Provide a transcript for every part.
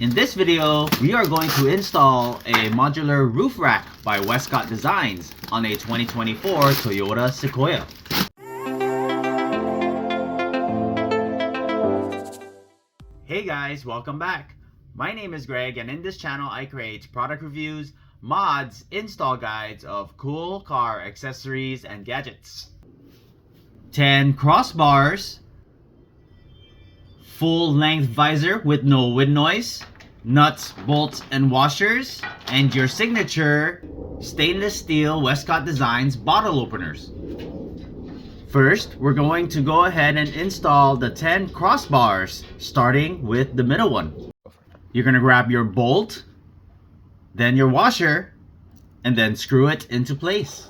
In this video, we are going to install a modular roof rack by Westcott Designs on a 2024 Toyota Sequoia. Hey guys, welcome back. My name is Greg, and in this channel I create product reviews, mods, install guides of cool car accessories and gadgets. 10 crossbars, full length visor with no wind noise, nuts, bolts, and washers, and your signature stainless steel Westcott Designs bottle openers. First, we're going to go ahead and install the 10 crossbars, starting with the middle one. You're going to grab your bolt, then your washer, and then screw it into place.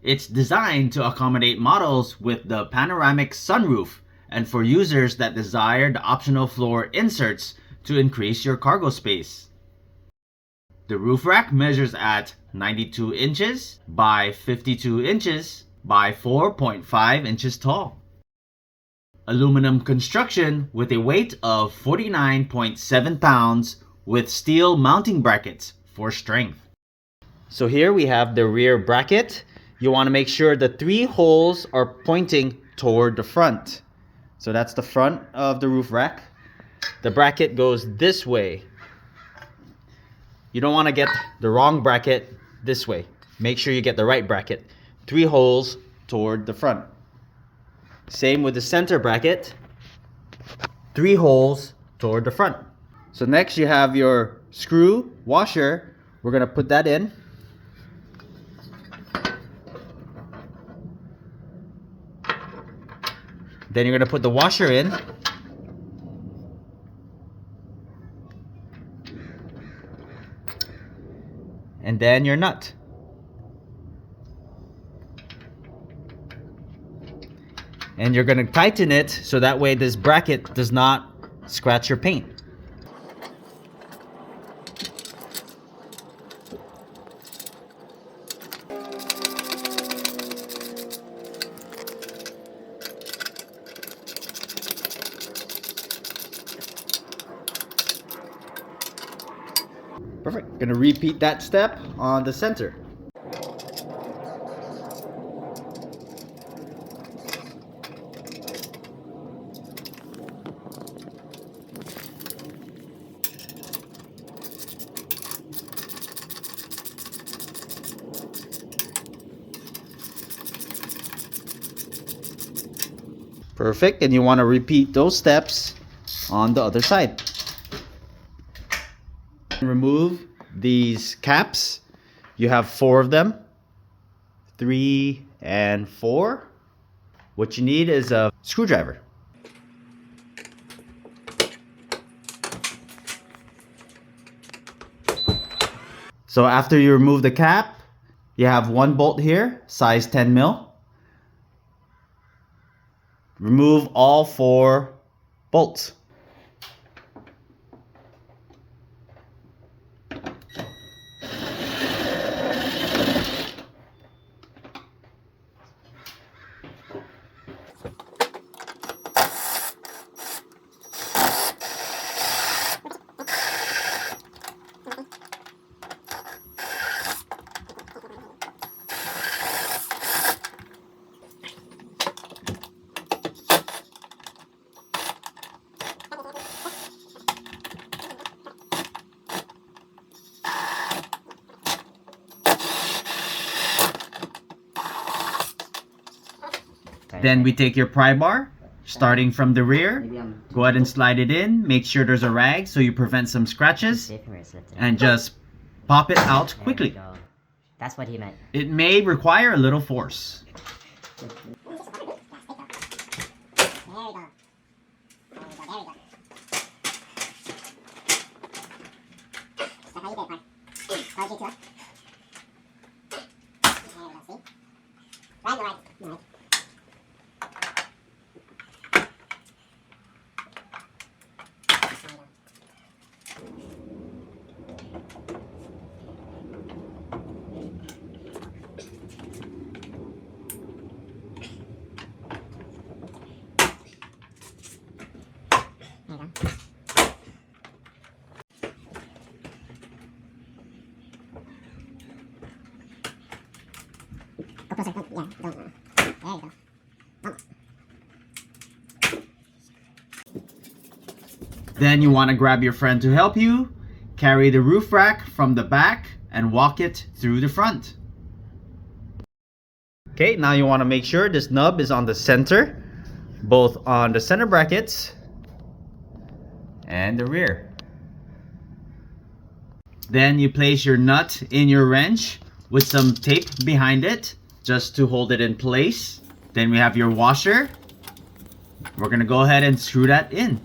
It's designed to accommodate models with the panoramic sunroof and for users that desire the optional floor inserts to increase your cargo space. The roof rack measures at 92 inches by 52 inches by 4.5 inches tall. Aluminum construction with a weight of 49.7 pounds with steel mounting brackets for strength. So here we have the rear bracket. You want to make sure the 3 holes are pointing toward the front. So that's the front of the roof rack. The bracket goes this way. You don't want to get the wrong bracket this way. Make sure you get the right bracket. 3 holes toward the front. Same with the center bracket. 3 holes toward the front. So next you have your screw washer. We're going to put that in. Then you're going to put the washer in. And then your nut. And you're going to tighten it so that way this bracket does not scratch your paint. Perfect. Gonna repeat that step on the center. Perfect. And you want to repeat those steps on the other side. Remove these caps. You have 4 of them, 3 and 4. What you need is a screwdriver. So after you remove the cap, you have 1 bolt here, size 10 mil. Remove all 4 bolts. Then we take your pry bar, starting from the rear. Go ahead and slide it in. Make sure there's a rag so you prevent some scratches. And just pop it out quickly. That's what he meant. It may require a little force. closer. Yeah, don't. There you go. Then you want to grab your friend to help you, carry the roof rack from the back, and walk it through the front. Okay, now you want to make sure this nub is on the center, both on the center brackets and the rear. Then you place your nut in your wrench with some tape behind it just to hold it in place. Then we have your washer. We're going to go ahead and screw that in.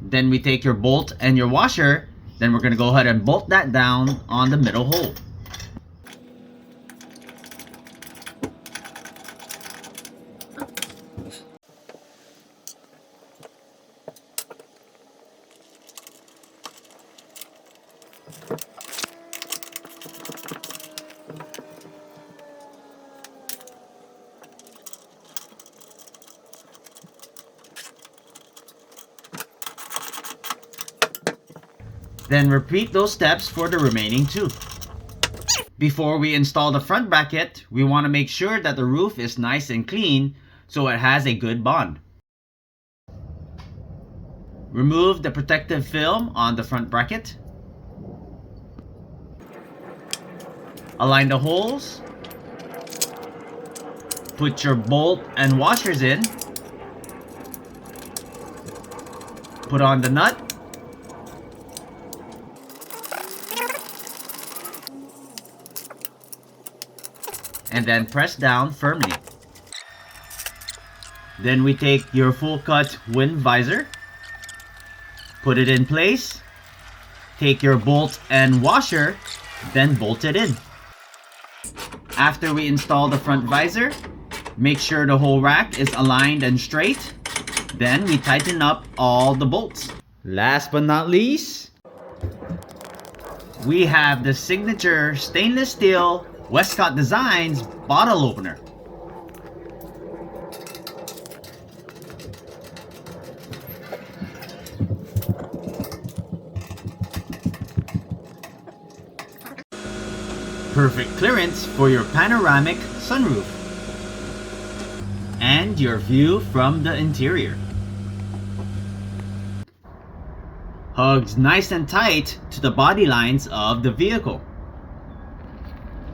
Then we take your bolt and your washer, then we're going to go ahead and bolt that down on the middle hole. Then repeat those steps for the remaining two. Before we install the front bracket, we want to make sure that the roof is nice and clean so it has a good bond. Remove the protective film on the front bracket. Align the holes. Put your bolt and washers in. Put on the nut. And then press down firmly. Then we take your full cut wind visor, put it in place, take your bolt and washer, then bolt it in. After we install the front visor, make sure the whole rack is aligned and straight. Then we tighten up all the bolts. Last but not least, we have the signature stainless steel Westcott Designs bottle opener. Perfect clearance for your panoramic sunroof and your view from the interior. Hugs nice and tight to the body lines of the vehicle.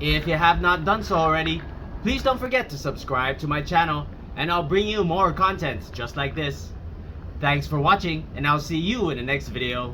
If you have not done so already, please don't forget to subscribe to my channel and I'll bring you more content just like this. Thanks for watching and I'll see you in the next video.